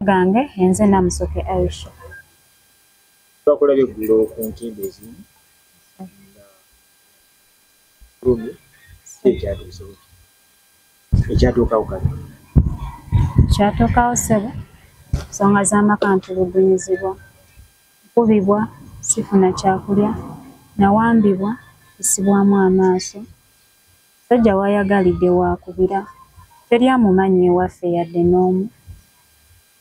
gange enze Namusoke Aisha. Twakulabye eggulo ku ntimbe ezimu. Rumi ekyatuukawo kale. Kyatuukawo ssebo nsonga z'amaka ntulugunyizibwa, nkubibwa sifuna kyakulya, nawambibwa nsibwamu amaaso, musajja w'ayagalidde waakubira, teri amumanyi ewaffe yadde n'omu,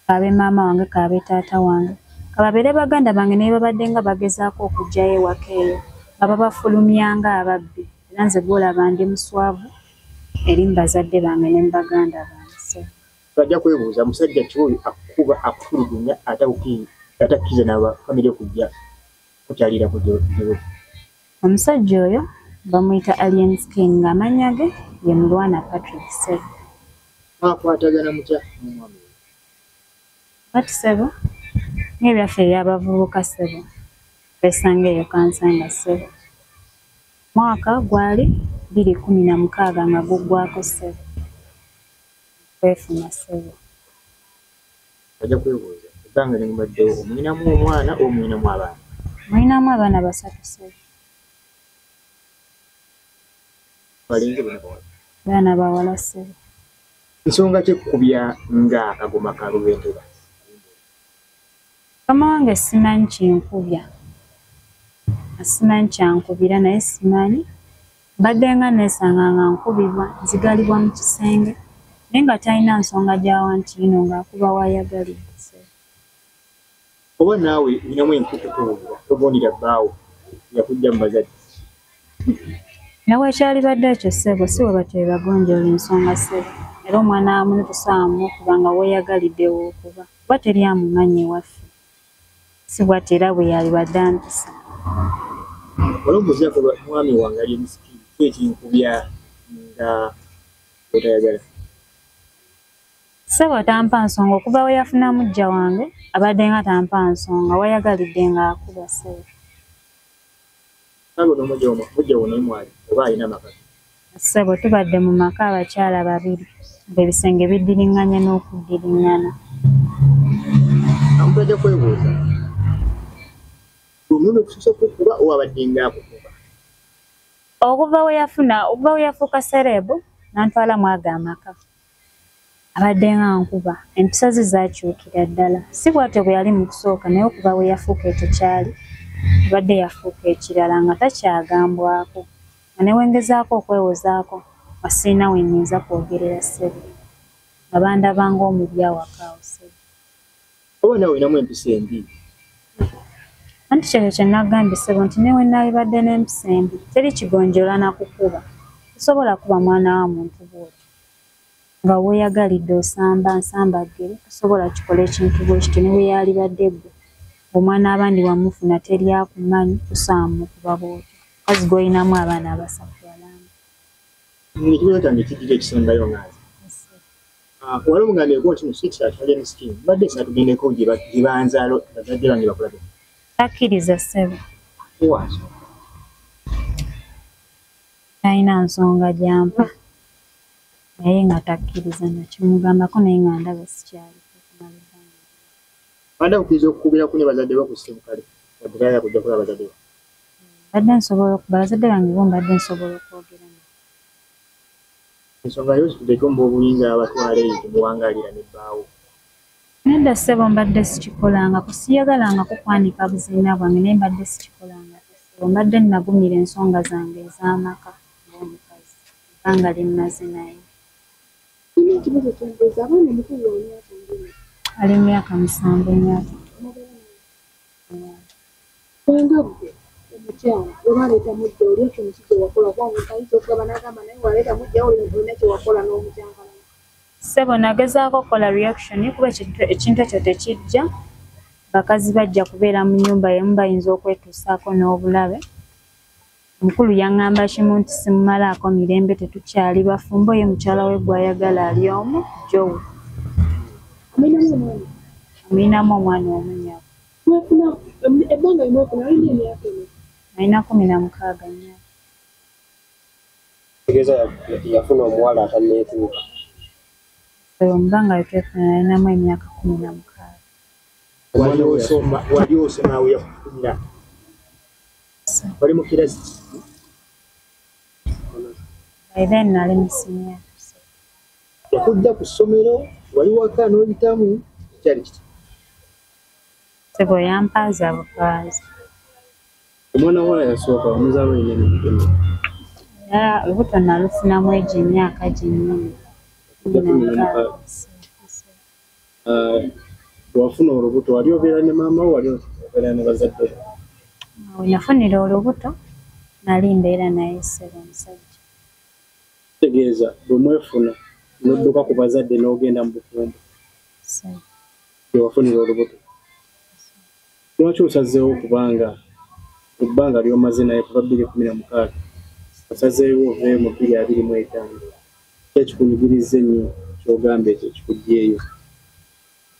kaabe maama wange kaabe taata wange, kababeere baganda bange naye babadde nga bagezaako okuggyayo ewaka eyo nga babafulumya nga ababbi, era nze gw'olaba ndi muswavu eri mu bazadde bange ne mu baganda bange. Bajja kwebuuza musajja ki oyo akuba akufulugunya atakkiriza n'abafamire kujja kukyalira ku gyewe? Omusajja oyo bamuyita Alien Skin ng'amannya ge ye Mulwana Patrick Ssebo. Akwatagana mutya n'omwami we? Kati Ssebo ng'ebyaffe eby'abavubuka Ssebo twesange eyo kansanga Ssebo. Mwaka gwali 2016 nga guggwako Ssebo. Twefuna Ssebo. Bajja kwebuuza ebbanga ne mubaddewo omulinamu omwana oba omulinamu abaana? Mulinamu abaana 3 Ssebo. Balinze bonna baana bawala Ssebo. Nsonga ki ekkubya ng'akagoma ka Lubendera? Mukama wange simanyi kinkubya. Simanyi kyankubira naye simanyi. Mbadde nga neesanga nga nkubibwa nzigalibwa mu kisenge naye nga talina nsonga gy'awa nti yino ng'akuba w'ayagalidde Ssebo. Oba naawe olinamu enkutukuubira togondera bbaawo yakuggya mu bazadde? Nawe ekyalibadde ekyo Ssebo si bwe batyo bebagonjoola ensonga Ssebo, era omwana wamu ne tusaamu okubanga weeyagalidde w'okuba kuba teri amumanyi ewaffe, si bw'atyo era bwe yalibadde ampisa. Olowooza mwami wange ali misikini ki ekinkubya nga otayagala? Ssebo tampa nsonga okuva we yafuna mujja wange abadde nga tampa nsonga wayagalidde ng'akuba Ssebo. Naawe n'omujja wo naye mwali oba alina amaka? Ssebo tubadde mu maka abakyala 2 ng'ebisenge biddiringanya n'okuddiringana. Omuntu ajja kwebuuza omuntu okususa kukuba oba abadde ng'akukuba? Okuva we yafuuka serebu n'antwala mu ago amaka abadde nga nkuba, empisa ze zaakyukira ddala. Si bw'atyo bwe yali mu kusooka naye okuva we yafuuka ekyo kyali abadde yafuuka ekirala nga takyagambwako, nga ne wengezaako okwewozaako nga sirina we nnyinza kwogerera Ssebo, nga bandaba ng'omubi awaka awo Ssebo. Oba naawe olinamu empisa embi? Anti kyekyo kye nagambye Ssebo nti ne we naalibadde n'empisa embi teri kigonjoola na kukuba. Tosobola kuba mwana wa muntu bw'otyo nga weeyagalidde nsamba ggere, tosobola kikola ekintu bwe kityo ne we yalibadde ggwe. Omwana abandi wamufuna teri akumanyi tusaamu kuba bw'otyo. Mukazi gw'olinamu abaana 3 balamba. Ekibuuzo kyange kiddira ekisembayo nganze. Wali omugambeko nti musiki atwalya misikini badde sinatugendeko gye banzaalo bazadde bange bakulabe? Takkiriza Ssebo. Waazo talina nsonga gyampa naye nga takkiriza nakimugambako naye nga ndaba sikyali. Banda kukkiriza okukubira ku ne bazadde bakusse mu kale wadde tayagala kujja kulaba bazadde ba? Mbadde nsobola okuba bazadde bange bo mbadde nsobola okwogera nabo. Ensonga yo zitudeko mu obuyinza abatwala eyo temuwangaalira ne bbaawo. Nedda Ssebo mbadde sikikolanga kusiyagalanga kukwanika buziina bwange naye mbadde sikikolanga Ssebo. Mbadde nagumira ensonga zange ez'amaka ng'omukazi ebbanga lye mmaze naye. Ekibuuzo ky'embuuza abaana omukulu wa myaka ng'emu? Ali mu myaka 7 emyaka. Wenga ggwe omukyala oba aleeta mujja oli ekyo omusajja wakola kuba omuntu ayinza okugamba n'agamba naye waleeta mujja olina kye wakola n'omujankalana. Ssebo nagezaako okukola reaction kuba ekintu ekyo tekijja. Bakazi bajja kubeera mu nnyumba emu bayinza okwetuusaako n'obulabe. Omukulu yaŋŋamba kimu nti simumalaako mirembe tetukyali bafumbo ye mukyala we gw'ayagala ali omu Joe. Aminamu omwana omunyago. Ebbanga limwefuna alina emyaka emeka? Alina 16. Tegeeza yafuna omuwala atanneetuuka. Mbanga yetwefuna namu emyaka 16. Wali osoma we yakufunira. Wali mu kirasi. By then nali mu senior. Yakujja ku ssomero wali waka n'oyitamu kyali kiti. Sebo yampaza bukwazi. Omwana wa yasooka omuzaalo yennyini mugema. Olubuto nalufunamu egyo emyaka gyennyini. Wafuna olubuto wali obeera ne maama wo wali obeera ne bazadde? Nafunira olubuto nali mbeera naye ssebo omusajja. Tegeeza bwe mwefuna n'odduka ku bazadde n'ogenda mu bufumbo. Wafunira olubuto. Lwaki osazeewo kubanga ebbanga ly'omaze naye kuva 2016 osazeewo oveeyo mu 2025 ekikunyigiriza ennyo ky'ogamba ekyo kikuggyeeyo?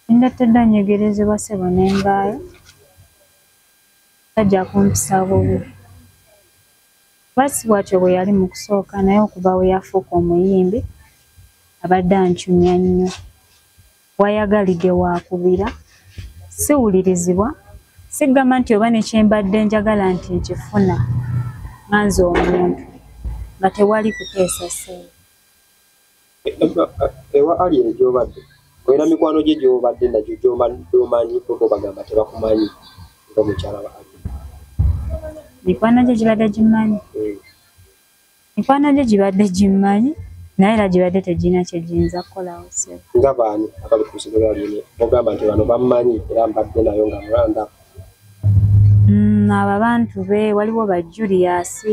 Ndatedde anyegerezebwa ssebo n'engaayo tajja kumpisa bubi. Basi bw'atyo bwe yali mu kusooka naye okuva we yafuuka omuyimbi abadde ancunya nnyo. Wayagalidde waakubira siwulirizibwa sigamba nti oba ne kyembadde njagala nti nkifuna nganze omuntu nga tewali kuteesa ssebo. Ewa ali egyobadde olina mikwano gye gy'obadde nagyo gy'omanyi kuko bagamba tebakumanyi nga mukyala wa ali. Mikwano gye gibadde gimanyi. Mikwano gye gibadde gimanyi naye era gibadde tegirina kye giyinza kukolawo ssebo. Nga baani abali ku lusegera lyene ogamba nti bano bamumanyi era mbadde nayo nga mulanda? Abo abantu be waliwo ba Julius,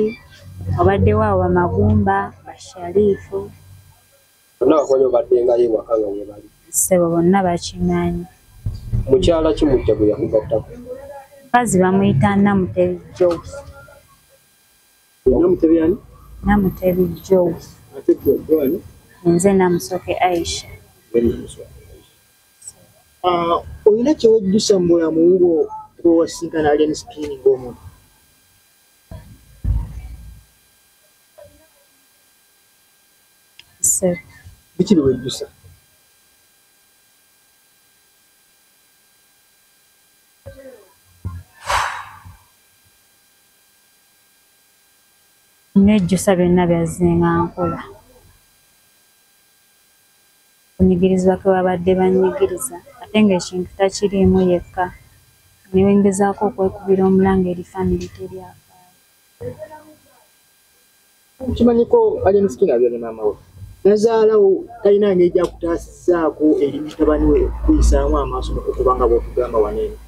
obaddewo awo Bamagumba, Basharifu. Bonna bakonya obadde nga yewaka nga webali? Ssebo bonna bakimanyi. Mukyala kimujja gwe yakugattako? Mukazi bamuyita Namutebi Joe. Namutebi ani? Namutebi Joe. Ate gwani? Nze Namusoke Aisha. Olina kyewejjusa mu bulamu bwo bw'owasinkana Alien Skin ng'omuntu? Ssebo. Biki biwejjusa? Nejjusa byonna byazzenga nkola. Kunyigirizibwa kwe babadde banyigiriza ate ng'ekintu takiriimu yekka. Ne ngezaako okwekubira omulanga eri famire teryafaayo. Kimanyiko Alien Skin abya ne maama we. Nazaalawo talina ngeri gy'akutaasizzaako eri mutabani we okuyisaamu amaaso okubanga bw'okugamba waneeno.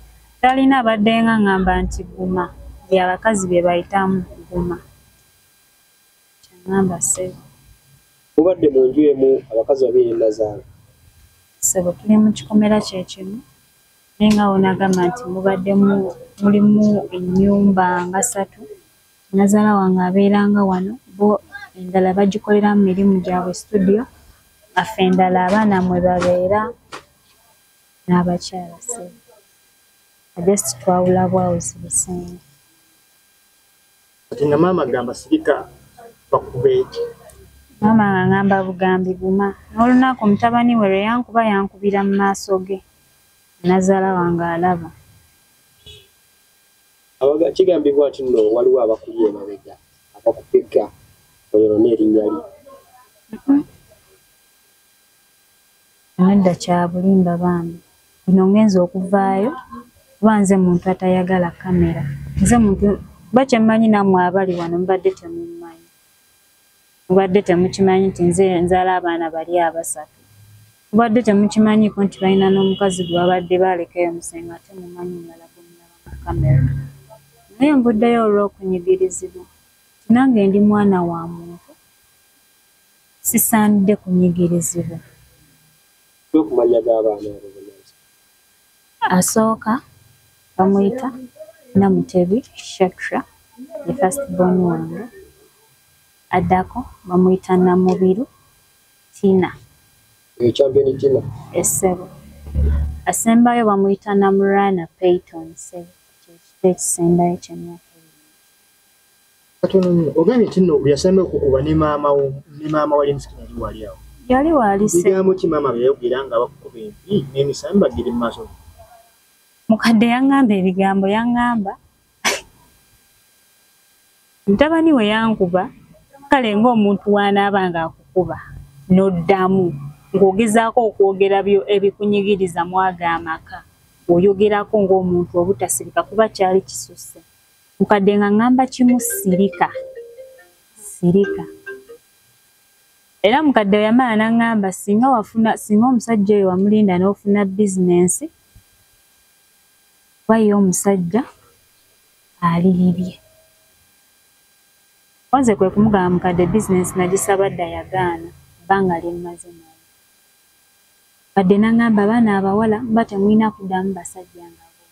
Talina abadde nga ngamba nti guma bye abakazi bye bayitamu guma. Kyangamba ssebo. Mubadde mu nju emu abakazi babiri nazaala? Ssebo tuli mu kikomera kye kimu naye nga wonagamba nti mulimu ennyumba nga 3. Nazaala wange abeeranga wano bo endala bagikoleramu mirimu gyabwe studio, affe endala abaana mwe babeera n'abakyala ssebo. Just twawula bwawuzi busenge. Kati nga maama agamba sirika bakube eki? Maama ngamba bugambi buma. N'olunaku mutabani we lwe yankuba yankubira mu maaso ge. Nazaala wange alaba. Kigambibwa nti nno waliwo abakuli emabega abakupeka olwo n'erinnya lye. Nedda kya bulimba bambi. Bino ngenza okuvaayo kuba nze muntu atayagala kamera. Nze muntu bakyemanyi nammwe abali wano mubadde temumanyi. Mubadde temukimanyi nti nze nzaala abaana bali 3. Mubadde temukimanyiiko nti balina n'omukazi gwe babadde balekeyo musenga ate mumanyi mulala gomulaba mu kamera. Naye mbuddeyo olw'okunyigirizibwa. Nange ndi mwana wa muntu. Sisaanidde kunyigirizibwa. Okumanya g'abaana abo bonna? Asooka bamuyita Namutebi Shatra, the first born wange. Addako bamuyita Namubiru Tina. Champion Tina? Ssebo. Asembayo bamuyita Namurana Payton Ssebo. Ekisembayo ky'emyaka 2. Katono nnyo ogambye nti nno yasemba okukuba ne maama wa Alien Skin ali wali awo. Yali walise. Bigambo ki mama byayogeranga nga bakukuba empi n'emisamba giri mu maaso? Mukadde yaŋŋamba ebigambo yaŋŋamba. Mutabani we yankuba kale ng'omuntu w'anaaba ng'akukuba n'oddamu ng'ogezaako okwogera ebikunyigiriza mu ago amaka. Oyogerako ng'omuntu obutasirika kuba kyali kisusse. Mukadde nga ŋŋamba kimu sirika. Sirika. Era mukadde yamala n'aŋŋamba singa omusajja oyo wamulinda n'ofuna bizinensi, kuba ye omusajja aliribye. Oze kwe kumugamba mukadde bizinensi nagisaba dda yagaana ebbanga lyemmaze naye. Mukadde n'aŋŋamba abaana abawala mba temulina kuddamu basajja nga bo.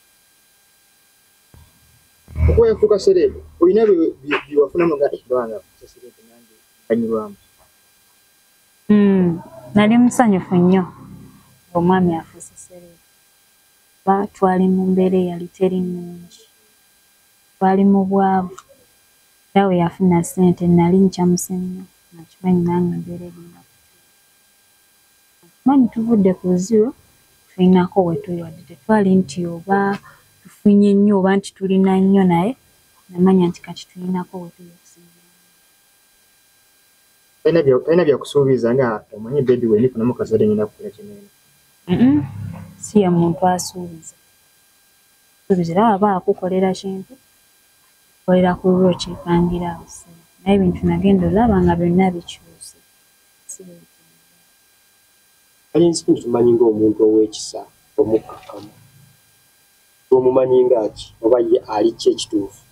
Okuba yafuuka serebu olina bye wafunamu nga banga serebu nange banyulwamu. Nali musanyufu nnyo omwami afuuse serebu. Kuba twali mu mbeera eyali teri nnungi. Twali mu bwavu. Era we yafuna ssente nali nkyamuse nnyo nakimanyi nange embeera egenda kutuuka. Manyi tuvudde ku zero tulinako we tuli wadde tetwali nti oba tufunye nnyo oba nti tulina nnyo naye namanya nti kati tulinako we tuli okusinzira. Talina byakusuubiza nga omanyi bebi we nifuna mu kazadde ngenda kukola kinene. Si ye muntu asuubiza. Asuubiza era aba akukolera kintu kolera ku lulwo kyepangira awo. Naye ebintu nagenda olaba nga byonna bikyuse. Ali nsinzi tumanyi ng'omuntu ow'ekisa omukkakkamu. Omumanyi ngaki oba ye ali ki ekituufu?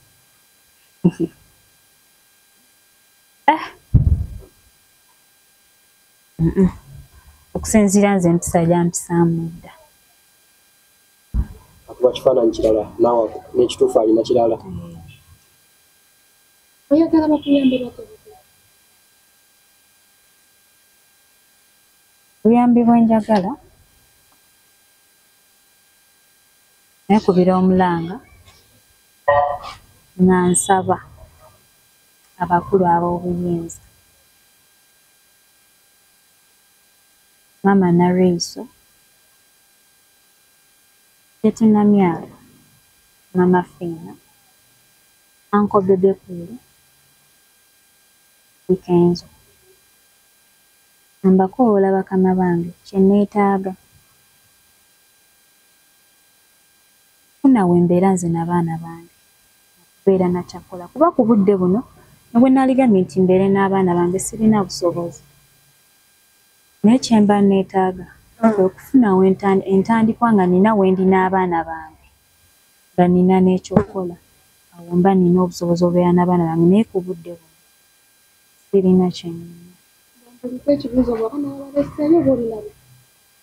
Okusinziira nze empisa gyampisaamu dda. Akuba kifaananyi kirala naawe n'ekituufu alina kirala. Oyagala bakuyambe bate? Obuyambi bwe njagala nekubira omulanga nga nsaba abakulu ab'obuyinza Mama Nareiso, Tete Namyala, Mama Fina, Uncle Bebe Kulu, Wikenzo. Mbakoola bakama bange kye neetaaga. Kunawe embeera nze n'abaana bange okubeera na kyakola kuba ku budde buno ne bwe naligamye nti mbeere n'abaana bange sirina busobozi. Naye kye mba neetaaga kwe kufunawo entandikwa nga nina we ndi n'abaana bange nga nina n'ekyokukola awo mba nina obusobozi obubeera n'abaana bange naye ku budde buno sirina kye nina.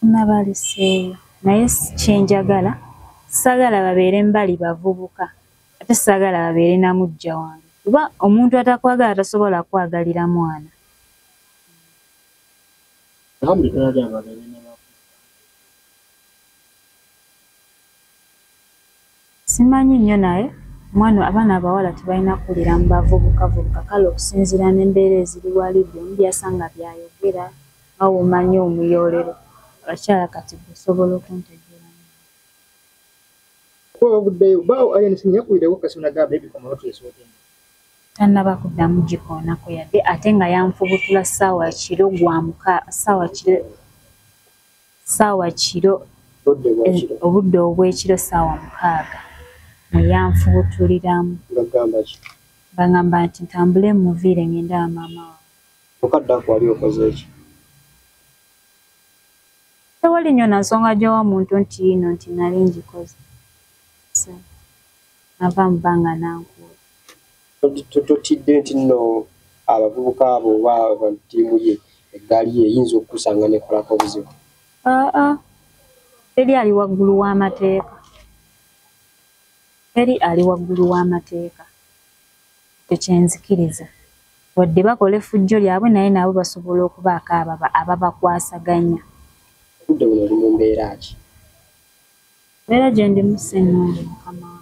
Nabaleseeyo naye kye njagala saagala babeere mbali bavubuka ate saagala babeere na mujja wange kuba omuntu atakwagala tasobola kwagalira mwana. Simanyi nnyo naye omwana abaana abawala tebalina kulira mu bavubukavubuka kale okusinziira n'embeera eziri wali byomu byasanga byayogera nga womanyi omuyoolero abakyala kati gusobola okuntegeera. Kuba baguddeyo baawo alienisi nyakulirewo kasuna ga bebi ku maloto esoote. Tannaba kuddamu gikoonako yadde ate nga yanfubutula ssaawa kiro obudde obw'ekiro ssaawa 6 mwe yanfubutuliramu. Ngagamba ki? Bangamba nti ntambule muviire ngende wa maama wange. Mukadde ako wali okoze ki? Tewali nnyo na nsonga gy'omuntu nti yino nti nali ngikoze. Nava mu bbanga nankuula. Totidde nti nno abavubuka abo oba abantiimu ye eggaali ye eyinza okukusanga nekolako obuzibu? Teri ali waggulu w'amateeka. Teri ali waggulu w'amateeka. Ekyo kyenzikiriza. Wadde bakola effujjo lyabwe naye nabo basobola okubaako ababakwasaganya. Obudde buno oli mu mbeera ki? Mbeera gye ndimu ennungi mukama wange.